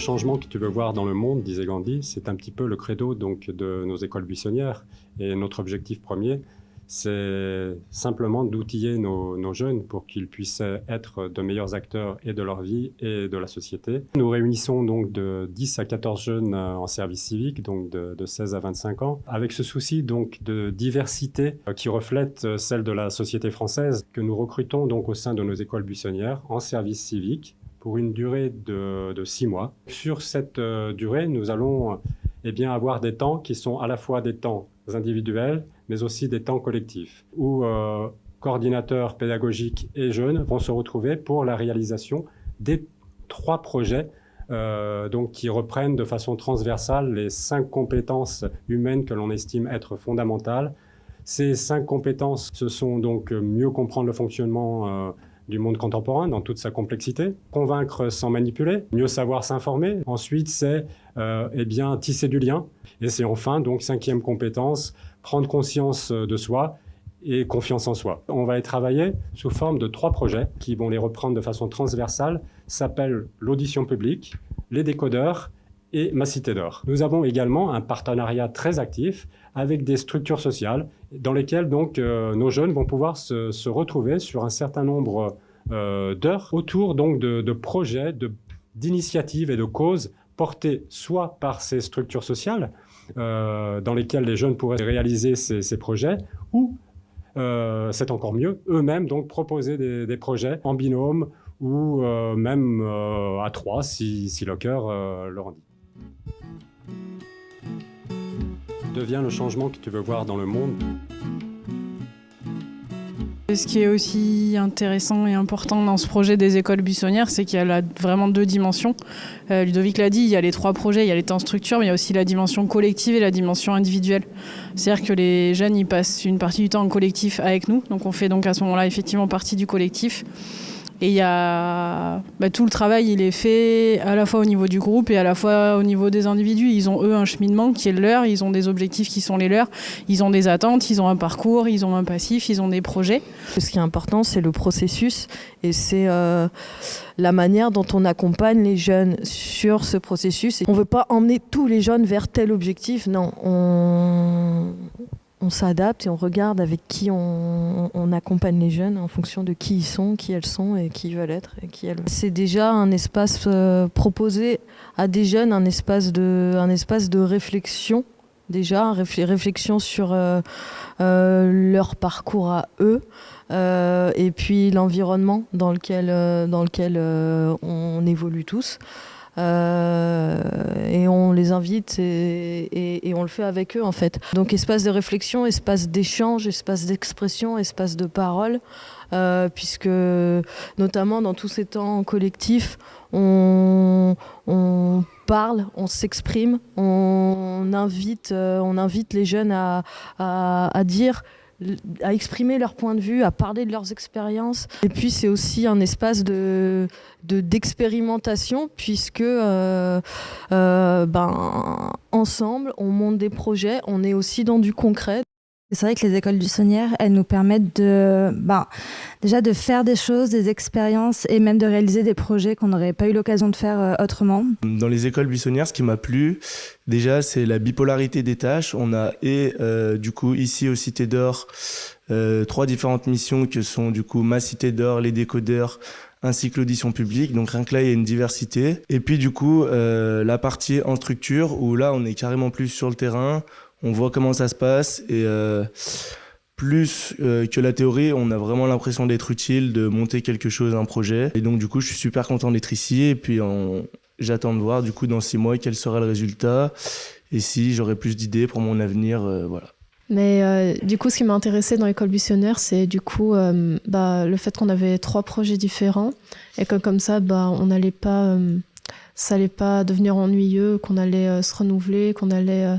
changement que tu veux voir dans le monde, disait Gandhi, c'est un petit peu le credo donc, de nos écoles buissonnières. Et notre objectif premier, c'est simplement d'outiller nos jeunes pour qu'ils puissent être de meilleurs acteurs et de leur vie et de la société. Nous réunissons donc de 10 à 14 jeunes en service civique, donc de 16 à 25 ans, avec ce souci donc de diversité qui reflète celle de la société française, que nous recrutons donc au sein de nos écoles buissonnières en service civique pour une durée de 6 mois. Sur cette durée, nous allons avoir des temps qui sont à la fois des temps individuels, mais aussi des temps collectifs, où coordinateurs pédagogiques et jeunes vont se retrouver pour la réalisation des 3 projets donc qui reprennent de façon transversale les 5 compétences humaines que l'on estime être fondamentales. Ces 5 compétences, ce sont donc mieux comprendre le fonctionnement du monde contemporain dans toute sa complexité, convaincre sans manipuler, mieux savoir s'informer. Ensuite, c'est tisser du lien. Et c'est enfin, donc, 5e compétence, prendre conscience de soi et confiance en soi. On va y travailler sous forme de 3 projets qui vont les reprendre de façon transversale, s'appellent l'audition publique, les décodeurs et Ma Cité d'Or. Nous avons également un partenariat très actif avec des structures sociales dans lesquelles donc, nos jeunes vont pouvoir se retrouver sur un certain nombre d'heures autour donc, de projets, d'initiatives et de causes portées soit par ces structures sociales dans lesquelles les jeunes pourraient réaliser ces projets ou, c'est encore mieux, eux-mêmes donc proposer des projets en binôme ou même à 3 si le cœur leur en dit. Devient le changement que tu veux voir dans le monde. Ce qui est aussi intéressant et important dans ce projet des écoles buissonnières, c'est qu'il y a vraiment 2 dimensions. Ludovic l'a dit, il y a les 3 projets, il y a les temps structure, mais il y a aussi la dimension collective et la dimension individuelle. C'est-à-dire que les jeunes, ils passent une partie du temps en collectif avec nous, donc on fait donc à ce moment-là effectivement partie du collectif. Et il y a tout le travail, il est fait à la fois au niveau du groupe et à la fois au niveau des individus. Ils ont eux un cheminement qui est le leur, ils ont des objectifs qui sont les leurs, ils ont des attentes, ils ont un parcours, ils ont un passif, ils ont des projets. Ce qui est important, c'est le processus et c'est la manière dont on accompagne les jeunes sur ce processus. On ne veut pas emmener tous les jeunes vers tel objectif, non. On s'adapte et on regarde avec qui on accompagne les jeunes en fonction de qui ils sont, qui elles sont et qui ils veulent être. C'est déjà un espace proposé à des jeunes, un espace de réflexion, déjà, réflexion sur leur parcours à eux et puis l'environnement dans lequel on évolue tous. Et on les invite et on le fait avec eux en fait. Donc espace de réflexion, espace d'échange, espace d'expression, espace de parole, puisque notamment dans tous ces temps collectifs, on parle, on s'exprime, on invite les jeunes à dire, à exprimer leur point de vue, à parler de leurs expériences. Et puis c'est aussi un espace d'expérimentation puisque ensemble on monte des projets, on est aussi dans du concret. C'est vrai que les écoles buissonnières, elles nous permettent déjà de faire des choses, des expériences et même de réaliser des projets qu'on n'aurait pas eu l'occasion de faire autrement. Dans les écoles buissonnières, ce qui m'a plu, déjà, c'est la bipolarité des tâches. On a du coup ici au Cité d'Or 3 différentes missions que sont du coup Ma Cité d'Or, les décodeurs, ainsi que l'audition publique. Donc rien que là, il y a une diversité. Et puis du coup, la partie en structure où là, on est carrément plus sur le terrain. On voit comment ça se passe et plus que la théorie, on a vraiment l'impression d'être utile, de monter quelque chose, un projet. Et donc du coup, je suis super content d'être ici et puis j'attends de voir du coup dans 6 mois quel sera le résultat et si j'aurai plus d'idées pour mon avenir, voilà. Mais du coup, ce qui m'a intéressé dans l'école buissonnière, c'est du coup le fait qu'on avait 3 projets différents et que comme ça, on n'allait pas, ça allait pas devenir ennuyeux, qu'on allait se renouveler, qu'on allait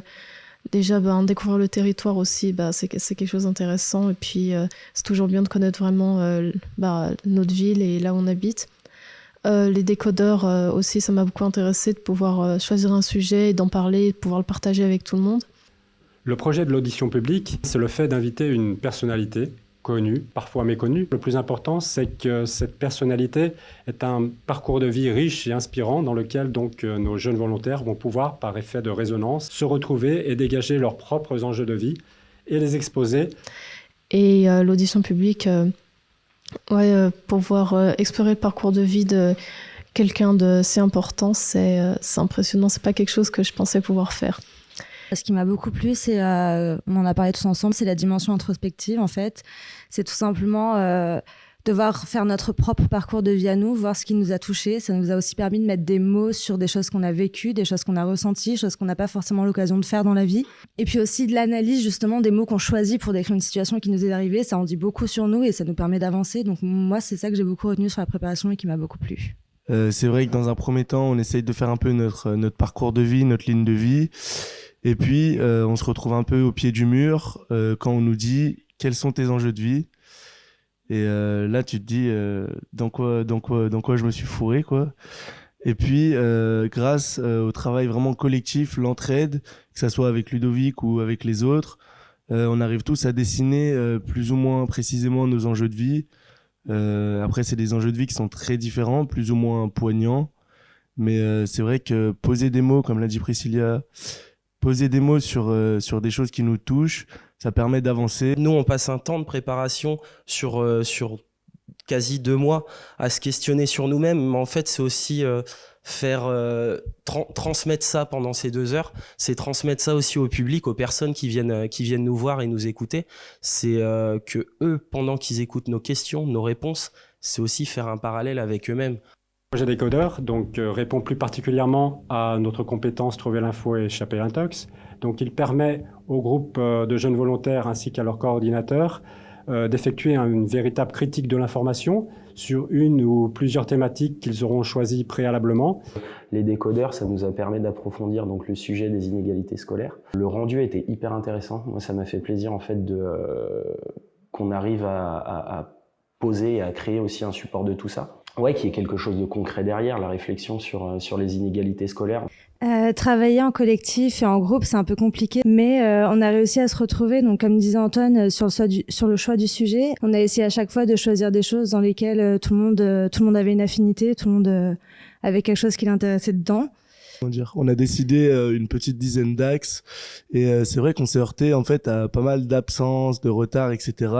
déjà découvrir le territoire aussi. C'est quelque chose d'intéressant et puis c'est toujours bien de connaître vraiment notre ville et là où on habite. Les décodeurs aussi, ça m'a beaucoup intéressé de pouvoir choisir un sujet et d'en parler et de pouvoir le partager avec tout le monde. Le projet de l'audition publique, c'est le fait d'inviter une personnalité connu, parfois méconnu. Le plus important, c'est que cette personnalité est un parcours de vie riche et inspirant dans lequel donc nos jeunes volontaires vont pouvoir, par effet de résonance, se retrouver et dégager leurs propres enjeux de vie et les exposer. Et l'audition publique, pouvoir explorer le parcours de vie de quelqu'un de si important, c'est impressionnant. C'est pas quelque chose que je pensais pouvoir faire. Ce qui m'a beaucoup plu, c'est, on en a parlé tous ensemble, c'est la dimension introspective en fait. C'est tout simplement devoir faire notre propre parcours de vie à nous, voir ce qui nous a touchés. Ça nous a aussi permis de mettre des mots sur des choses qu'on a vécues, des choses qu'on a ressenties, des choses qu'on n'a pas forcément l'occasion de faire dans la vie. Et puis aussi de l'analyse justement des mots qu'on choisit pour décrire une situation qui nous est arrivée. Ça en dit beaucoup sur nous et ça nous permet d'avancer. Donc moi, c'est ça que j'ai beaucoup retenu sur la préparation et qui m'a beaucoup plu. C'est vrai que dans un premier temps, on essaye de faire un peu notre parcours de vie, notre ligne de vie. Et puis, on se retrouve un peu au pied du mur quand on nous dit « Quels sont tes enjeux de vie ?» Et là, tu te dis dans quoi je me suis fourré, quoi. Et puis, grâce au travail vraiment collectif, l'entraide, que ça soit avec Ludovic ou avec les autres, on arrive tous à dessiner plus ou moins précisément nos enjeux de vie. Après, c'est des enjeux de vie qui sont très différents, plus ou moins poignants. Mais c'est vrai que poser des mots, comme l'a dit Priscilla, poser des mots sur des choses qui nous touchent, ça permet d'avancer. Nous, on passe un temps de préparation sur quasi 2 mois à se questionner sur nous-mêmes. Mais en fait, c'est aussi transmettre ça pendant ces 2 heures. C'est transmettre ça aussi au public, aux personnes qui viennent nous voir et nous écouter. C'est que eux, pendant qu'ils écoutent nos questions, nos réponses, c'est aussi faire un parallèle avec eux-mêmes. Le projet Décodeur répond plus particulièrement à notre compétence Trouver l'info et échapper à l'intox. Donc il permet au groupe de jeunes volontaires ainsi qu'à leurs coordinateurs d'effectuer une véritable critique de l'information sur une ou plusieurs thématiques qu'ils auront choisies préalablement. Les décodeurs, ça nous a permis d'approfondir donc le sujet des inégalités scolaires. Le rendu était hyper intéressant. Moi, ça m'a fait plaisir en fait qu'on arrive à poser et à créer aussi un support de tout ça. Ouais, qu'il y ait quelque chose de concret derrière, la réflexion sur les inégalités scolaires. Travailler en collectif et en groupe, c'est un peu compliqué, mais on a réussi à se retrouver. Donc, comme disait Antoine, sur le choix du sujet, on a essayé à chaque fois de choisir des choses dans lesquelles tout le monde avait une affinité, tout le monde avait quelque chose qui l'intéressait dedans. On a décidé une petite dizaine d'axes et c'est vrai qu'on s'est heurté en fait à pas mal d'absences, de retards, etc.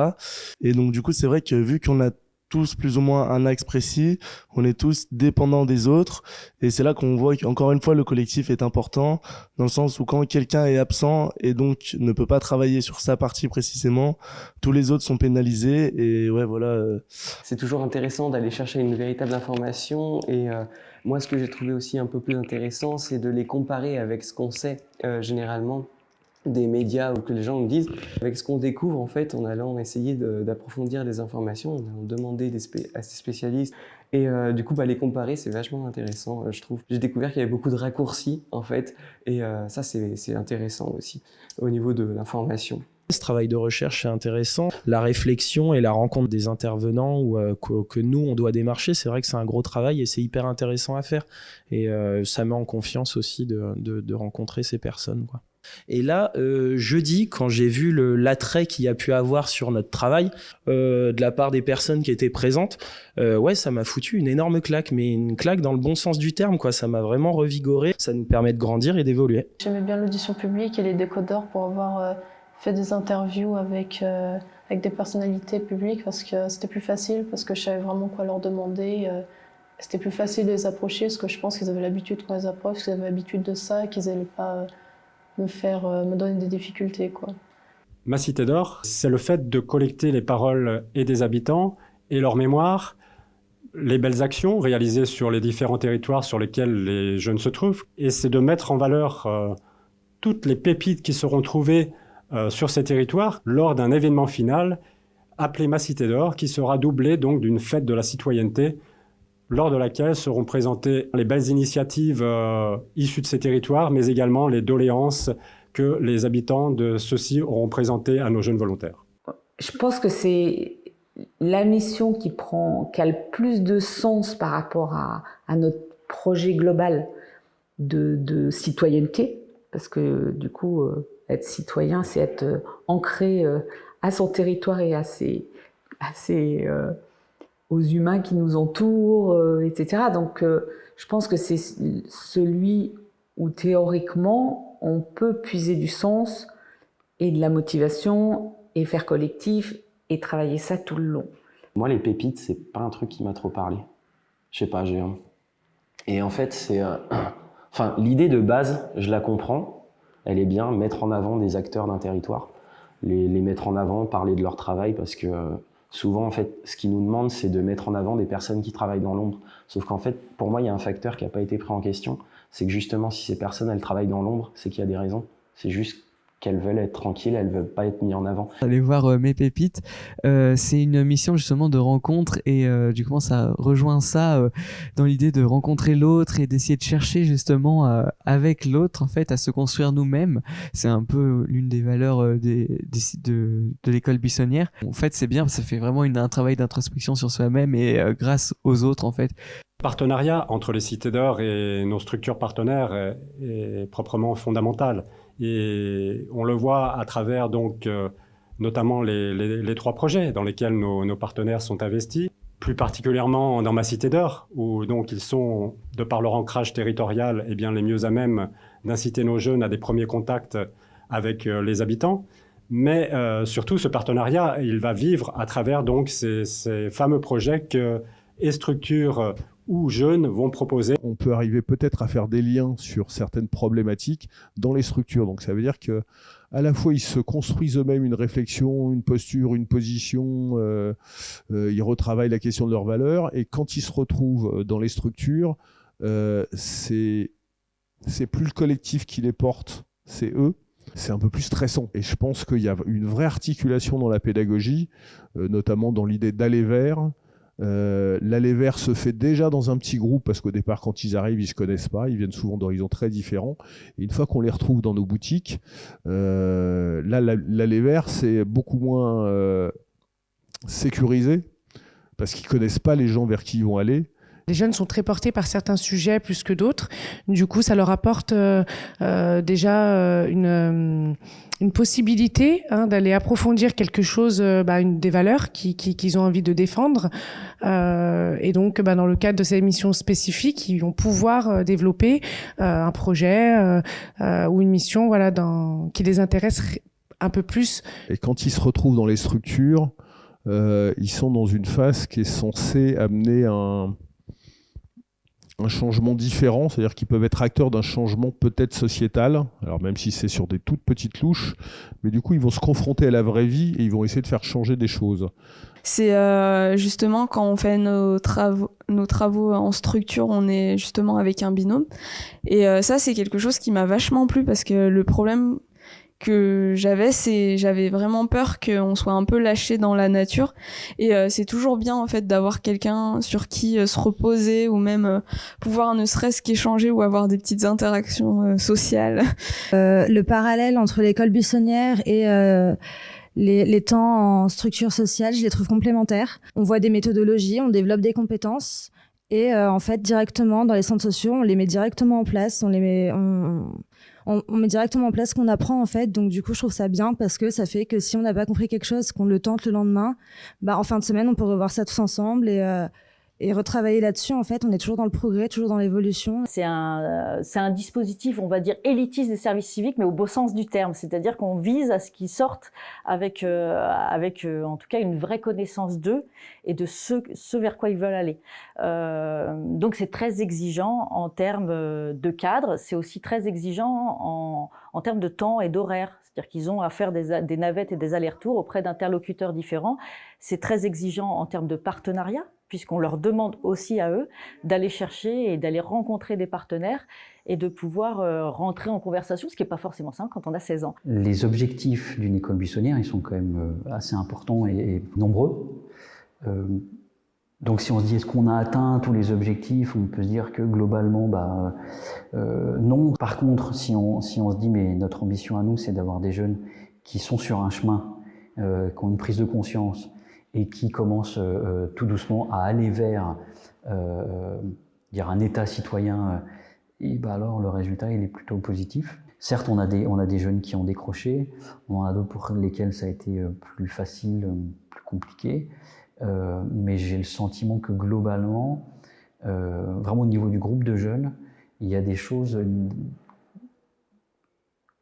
Et donc du coup, c'est vrai que vu qu'on a tous plus ou moins un axe précis, on est tous dépendants des autres et c'est là qu'on voit qu'encore une fois le collectif est important dans le sens où quand quelqu'un est absent et donc ne peut pas travailler sur sa partie précisément, tous les autres sont pénalisés et ouais voilà. C'est toujours intéressant d'aller chercher une véritable information et moi ce que j'ai trouvé aussi un peu plus intéressant c'est de les comparer avec ce qu'on sait généralement des médias ou que les gens nous disent, avec ce qu'on découvre en fait en allant essayer d'approfondir des informations, en allant demander à ces spécialistes et du coup les comparer c'est vachement intéressant je trouve. J'ai découvert qu'il y avait beaucoup de raccourcis en fait et ça c'est intéressant aussi au niveau de l'information. Ce travail de recherche est intéressant. La réflexion et la rencontre des intervenants que nous, on doit démarcher, c'est vrai que c'est un gros travail et c'est hyper intéressant à faire. Et ça met en confiance aussi de rencontrer ces personnes, quoi. Et là, jeudi, quand j'ai vu l'attrait qu'il y a pu avoir sur notre travail de la part des personnes qui étaient présentes, ouais, ça m'a foutu une énorme claque, mais une claque dans le bon sens du terme, quoi. Ça m'a vraiment revigoré. Ça nous permet de grandir et d'évoluer. J'aimais bien l'audition publique et les décodeurs pour avoir fait des interviews avec des personnalités publiques parce que c'était plus facile, parce que je savais vraiment quoi leur demander. C'était plus facile de les approcher parce que je pense qu'ils avaient l'habitude qu'on les approche, qu'ils avaient l'habitude de ça, qu'ils n'allaient pas me donner des difficultés, quoi. Ma cité d'or, c'est le fait de collecter les paroles et des habitants et leur mémoire, les belles actions réalisées sur les différents territoires sur lesquels les jeunes se trouvent, et c'est de mettre en valeur toutes les pépites qui seront trouvées sur ces territoires lors d'un événement final appelé Ma Cité d'Or, qui sera doublé donc d'une fête de la citoyenneté, lors de laquelle seront présentées les belles initiatives issues de ces territoires, mais également les doléances que les habitants de ceux-ci auront présentées à nos jeunes volontaires. Je pense que c'est la mission qui a le plus de sens par rapport à notre projet global de citoyenneté, parce que du coup, être citoyen, c'est être ancré à son territoire et à ses aux humains qui nous entourent, etc. Donc, je pense que c'est celui où théoriquement, on peut puiser du sens et de la motivation et faire collectif et travailler ça tout le long. Moi, les pépites, c'est pas un truc qui m'a trop parlé. Je sais pas, Et en fait, c'est... Enfin, l'idée de base, je la comprends. Elle est bien, mettre en avant des acteurs d'un territoire. Les mettre en avant, parler de leur travail, parce que souvent, en fait, ce qu'ils nous demandent, c'est de mettre en avant des personnes qui travaillent dans l'ombre. Sauf qu'en fait, pour moi, il y a un facteur qui n'a pas été pris en question. C'est que justement, si ces personnes, elles travaillent dans l'ombre, c'est qu'il y a des raisons. C'est juste qu'elles veulent être tranquilles, elles veulent pas être mises en avant. Aller voir Mes Pépites, c'est une mission justement de rencontre et du coup ça rejoint ça dans l'idée de rencontrer l'autre et d'essayer de chercher justement avec l'autre en fait à se construire nous-mêmes. C'est un peu l'une des valeurs de l'école buissonnière. En fait c'est bien, ça fait vraiment un travail d'introspection sur soi-même et grâce aux autres en fait. Le partenariat entre les cités d'or et nos structures partenaires est proprement fondamental. Et on le voit à travers donc notamment les 3 projets dans lesquels nos partenaires sont investis, plus particulièrement dans ma cité d'or, où donc ils sont, de par leur ancrage territorial, eh bien, les mieux à même d'inciter nos jeunes à des premiers contacts avec les habitants. Mais surtout, ce partenariat, il va vivre à travers donc ces fameux projets que et structures ou jeunes vont proposer. On peut arriver peut-être à faire des liens sur certaines problématiques dans les structures. Donc ça veut dire que à la fois ils se construisent eux-mêmes une réflexion, une posture, une position, ils retravaillent la question de leurs valeurs et quand ils se retrouvent dans les structures, c'est plus le collectif qui les porte, c'est eux. C'est un peu plus stressant. Et je pense qu'il y a une vraie articulation dans la pédagogie, notamment dans l'idée d'aller vers. L'aller vers se fait déjà dans un petit groupe parce qu'au départ quand ils arrivent ils se connaissent pas, ils viennent souvent d'horizons très différents et une fois qu'on les retrouve dans nos boutiques là l'aller vers c'est beaucoup moins sécurisé parce qu'ils connaissent pas les gens vers qui ils vont aller. Les jeunes sont très portés par certains sujets plus que d'autres. Du coup, ça leur apporte déjà une possibilité d'aller approfondir quelque chose, des valeurs qu'ils ont envie de défendre. Et donc, dans le cadre de ces missions spécifiques, ils vont pouvoir développer un projet ou une mission qui les intéresse un peu plus. Et quand ils se retrouvent dans les structures, ils sont dans une phase qui est censée amener un changement différent, c'est-à-dire qu'ils peuvent être acteurs d'un changement peut-être sociétal, alors même si c'est sur des toutes petites louches, mais du coup ils vont se confronter à la vraie vie et ils vont essayer de faire changer des choses. C'est justement quand on fait nos travaux en structure, on est justement avec un binôme et ça c'est quelque chose qui m'a vachement plu parce que le problème que j'avais vraiment peur qu'on soit un peu lâché dans la nature et c'est toujours bien en fait d'avoir quelqu'un sur qui se reposer ou même pouvoir ne serait-ce qu'échanger ou avoir des petites interactions sociales. Le parallèle entre l'école buissonnière et les temps en structure sociale, je les trouve complémentaires. On voit des méthodologies, on développe des compétences et en fait directement dans les centres sociaux, on les met directement en place, on met directement en place ce qu'on apprend en fait, donc du coup je trouve ça bien parce que ça fait que si on n'a pas compris quelque chose, qu'on le tente le lendemain, en fin de semaine on peut revoir ça tous ensemble et retravailler là-dessus. En fait on est toujours dans le progrès, toujours dans l'évolution. C'est un dispositif on va dire élitiste des services civiques mais au beau sens du terme, c'est-à-dire qu'on vise à ce qu'ils sortent avec en tout cas une vraie connaissance d'eux et de ce vers quoi ils veulent aller. Donc c'est très exigeant en termes de cadre, c'est aussi très exigeant en termes de temps et d'horaire. C'est-à-dire qu'ils ont à faire des navettes et des allers-retours auprès d'interlocuteurs différents. C'est très exigeant en termes de partenariat, puisqu'on leur demande aussi à eux d'aller chercher et d'aller rencontrer des partenaires et de pouvoir rentrer en conversation, ce qui n'est pas forcément simple quand on a 16 ans. Les objectifs d'une école buissonnière, ils sont quand même assez importants et nombreux. Donc si on se dit est-ce qu'on a atteint tous les objectifs, on peut se dire que globalement non. Par contre, si on se dit mais notre ambition à nous c'est d'avoir des jeunes qui sont sur un chemin, qui ont une prise de conscience et qui commencent tout doucement à aller vers un état citoyen, et alors le résultat il est plutôt positif. Certes, on a des jeunes qui ont décroché, on en a d'autres pour lesquels ça a été plus facile, plus compliqué. Mais j'ai le sentiment que globalement, vraiment au niveau du groupe de jeunes, il y a des choses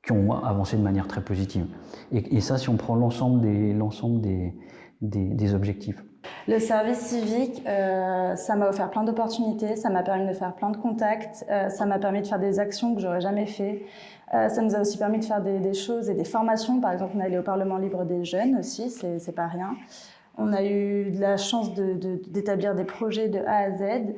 qui ont avancé de manière très positive. Et ça, si on prend l'ensemble des objectifs. Le service civique, ça m'a offert plein d'opportunités, ça m'a permis de faire plein de contacts, ça m'a permis de faire des actions que j'aurais jamais fait. Ça nous a aussi permis de faire des choses et des formations. Par exemple, on est allé au Parlement libre des jeunes aussi, c'est pas rien. On a eu de la chance d'établir des projets de A à Z.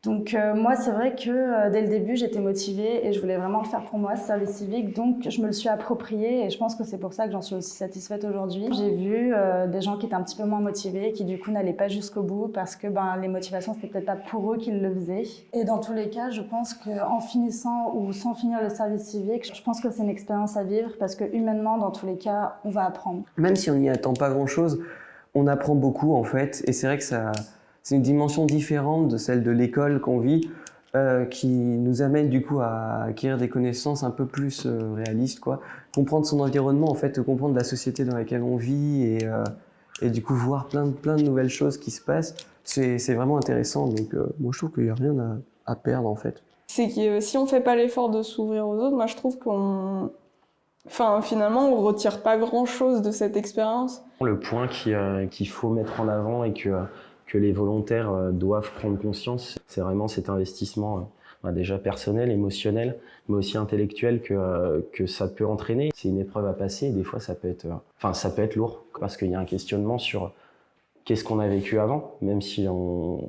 Donc moi, c'est vrai que dès le début, j'étais motivée et je voulais vraiment le faire pour moi, ce service civique. Donc je me le suis approprié et je pense que c'est pour ça que j'en suis aussi satisfaite aujourd'hui. J'ai vu des gens qui étaient un petit peu moins motivés et qui du coup n'allaient pas jusqu'au bout parce que les motivations, c'était peut-être pas pour eux qu'ils le faisaient. Et dans tous les cas, je pense qu'en finissant ou sans finir le service civique, je pense que c'est une expérience à vivre parce que humainement, dans tous les cas, on va apprendre. Même si on n'y attend pas grand-chose, on apprend beaucoup en fait. Et c'est vrai que c'est une dimension différente de celle de l'école qu'on vit, qui nous amène du coup à acquérir des connaissances un peu plus réalistes, quoi. Comprendre son environnement, en fait, comprendre la société dans laquelle on vit et du coup voir plein de nouvelles choses qui se passent, c'est vraiment intéressant. Donc moi je trouve qu'il n'y a rien à perdre en fait. C'est que si on ne fait pas l'effort de s'ouvrir aux autres, moi je trouve finalement on ne retire pas grand-chose de cette expérience. Le point qu'il faut mettre en avant et que les volontaires doivent prendre conscience, c'est vraiment cet investissement déjà personnel, émotionnel, mais aussi intellectuel que ça peut entraîner. C'est une épreuve à passer et des fois ça peut être lourd parce qu'il y a un questionnement sur qu'est-ce qu'on a vécu avant, même si on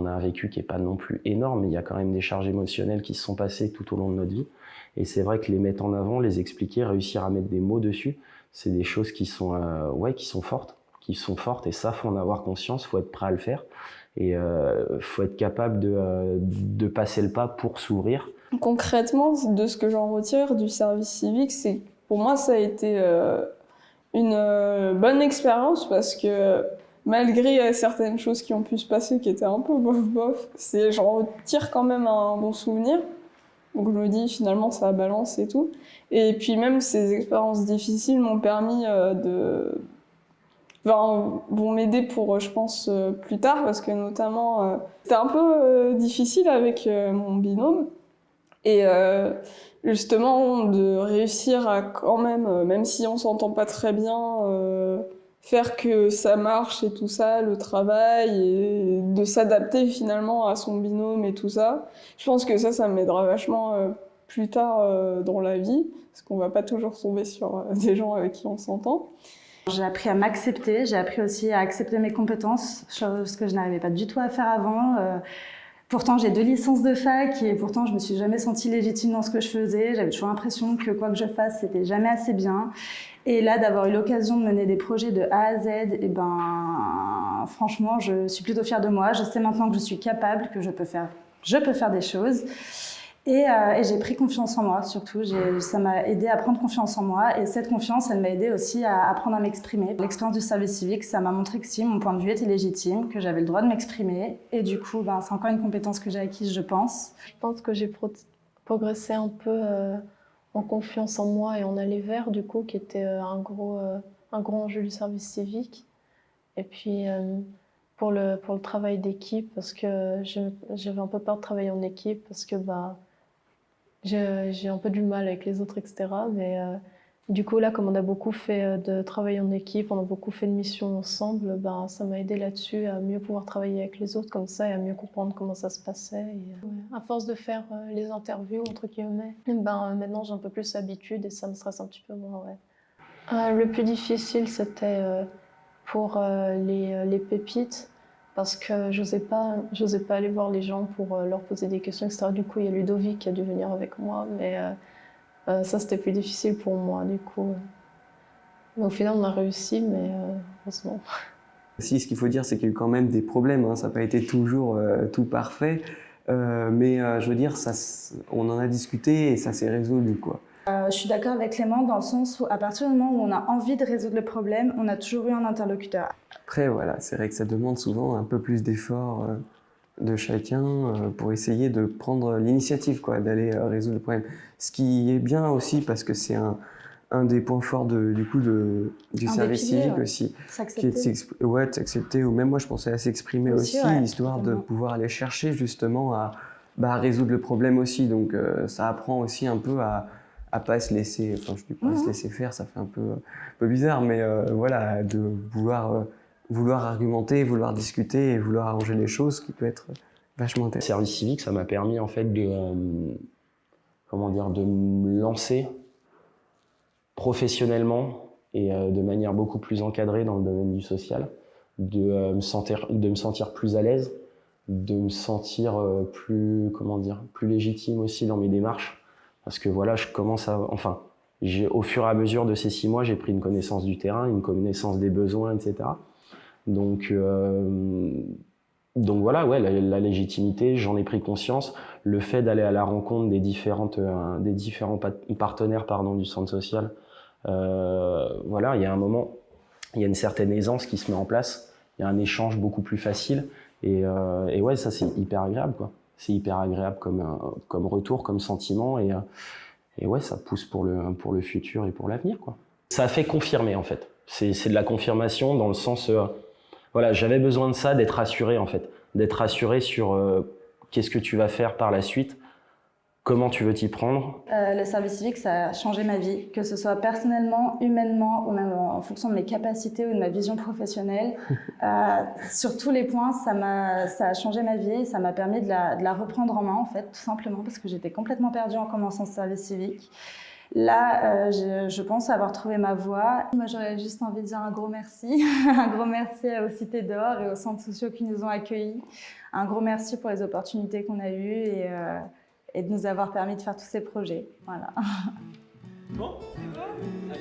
a un vécu qui n'est pas non plus énorme, mais il y a quand même des charges émotionnelles qui se sont passées tout au long de notre vie. Et c'est vrai que les mettre en avant, les expliquer, réussir à mettre des mots dessus, c'est des choses qui sont fortes et ça, faut en avoir conscience, faut être prêt à le faire et faut être capable de passer le pas pour s'ouvrir. Concrètement, de ce que j'en retire du service civique, c'est pour moi ça a été une bonne expérience parce que malgré certaines choses qui ont pu se passer qui étaient un peu bof, j'en retire quand même un bon souvenir. Donc je me dis finalement ça balance et tout. Et puis même ces expériences difficiles m'ont permis vont m'aider pour, je pense, plus tard, parce que notamment, c'était un peu difficile avec mon binôme. Et justement, de réussir à quand même si on s'entend pas très bien, faire que ça marche et tout ça, le travail, et de s'adapter finalement à son binôme et tout ça. Je pense que ça m'aidera vachement plus tard dans la vie, parce qu'on va pas toujours tomber sur des gens avec qui on s'entend. J'ai appris à m'accepter, j'ai appris aussi à accepter mes compétences, chose que je n'arrivais pas du tout à faire avant. Pourtant, j'ai 2 licences de fac et pourtant, je me suis jamais sentie légitime dans ce que je faisais. J'avais toujours l'impression que quoi que je fasse, c'était jamais assez bien. Et là, d'avoir eu l'occasion de mener des projets de A à Z, franchement, je suis plutôt fière de moi. Je sais maintenant que je suis capable, que je peux faire des choses. Et j'ai pris confiance en moi, surtout. Ça m'a aidé à prendre confiance en moi. Et cette confiance, elle m'a aidé aussi à apprendre à m'exprimer. L'expérience du service civique, ça m'a montré que si mon point de vue était légitime, que j'avais le droit de m'exprimer. Et du coup, c'est encore une compétence que j'ai acquise, je pense. Je pense que j'ai progressé un peu en confiance en moi et en aller vers, du coup, qui était un gros enjeu du service civique. Et puis, pour le travail d'équipe, parce que j'avais un peu peur de travailler en équipe, parce que j'ai un peu du mal avec les autres, etc. Mais du coup, là, comme on a beaucoup fait de travail en équipe, on a beaucoup fait de missions ensemble, ça m'a aidé là-dessus à mieux pouvoir travailler avec les autres comme ça et à mieux comprendre comment ça se passait. Et, à force de faire les interviews, entre guillemets, maintenant j'ai un peu plus l'habitude et ça me stresse un petit peu moins. Ouais. Le plus difficile, c'était pour les pépites, parce que j'osais pas aller voir les gens pour leur poser des questions, etc. Du coup, il y a Ludovic qui a dû venir avec moi, mais ça, c'était plus difficile pour moi, du coup. Mais au final, on a réussi, mais heureusement. Si, ce qu'il faut dire, c'est qu'il y a eu quand même des problèmes, hein. Ça n'a pas été toujours tout parfait, mais je veux dire, on en a discuté et ça s'est résolu, quoi. Je suis d'accord avec Clément dans le sens où à partir du moment où on a envie de résoudre le problème, on a toujours eu un interlocuteur. Après, voilà, c'est vrai que ça demande souvent un peu plus d'efforts de chacun pour essayer de prendre l'initiative, quoi, d'aller résoudre le problème. Ce qui est bien aussi parce que c'est un des points forts du service civique aussi. S'accepter. Qui est de s'accepter, ou même moi je pensais à s'exprimer aussi, histoire de pouvoir aller chercher justement à résoudre le problème aussi. Donc ça apprend aussi un peu à pas se laisser, enfin je dis pas se laisser faire, ça fait un peu bizarre, mais voilà, de vouloir argumenter, vouloir discuter et vouloir arranger les choses, qui peut être vachement intéressant. Le service civique, ça m'a permis en fait de me lancer professionnellement et de manière beaucoup plus encadrée dans le domaine du social, de me sentir plus à l'aise, de me sentir plus légitime aussi dans mes démarches, parce que voilà, au fur et à mesure de ces 6 mois, j'ai pris une connaissance du terrain, une connaissance des besoins, etc. Donc voilà, ouais, la légitimité, j'en ai pris conscience. Le fait d'aller à la rencontre des différents partenaires du centre social, voilà, il y a un moment, il y a une certaine aisance qui se met en place, il y a un échange beaucoup plus facile, et ouais, ça c'est hyper agréable, quoi. C'est hyper agréable comme retour, comme sentiment, et ouais, ça pousse pour le futur et pour l'avenir, quoi. Ça a fait confirmer, en fait. C'est de la confirmation dans le sens... voilà, j'avais besoin de ça, d'être rassuré, en fait. D'être rassuré sur qu'est-ce que tu vas faire par la suite, comment tu veux t'y prendre. Le service civique, ça a changé ma vie, que ce soit personnellement, humainement, ou même en fonction de mes capacités ou de ma vision professionnelle. Sur tous les points, ça a changé ma vie et ça m'a permis de la reprendre en main, en fait, tout simplement, parce que j'étais complètement perdue en commençant ce service civique. Là, je pense avoir trouvé ma voie. Moi, j'aurais juste envie de dire un gros merci. Un gros merci aux Cités d'Or et aux centres sociaux qui nous ont accueillis. Un gros merci pour les opportunités qu'on a eues et de nous avoir permis de faire tous ces projets. Voilà. Bon, c'est bon.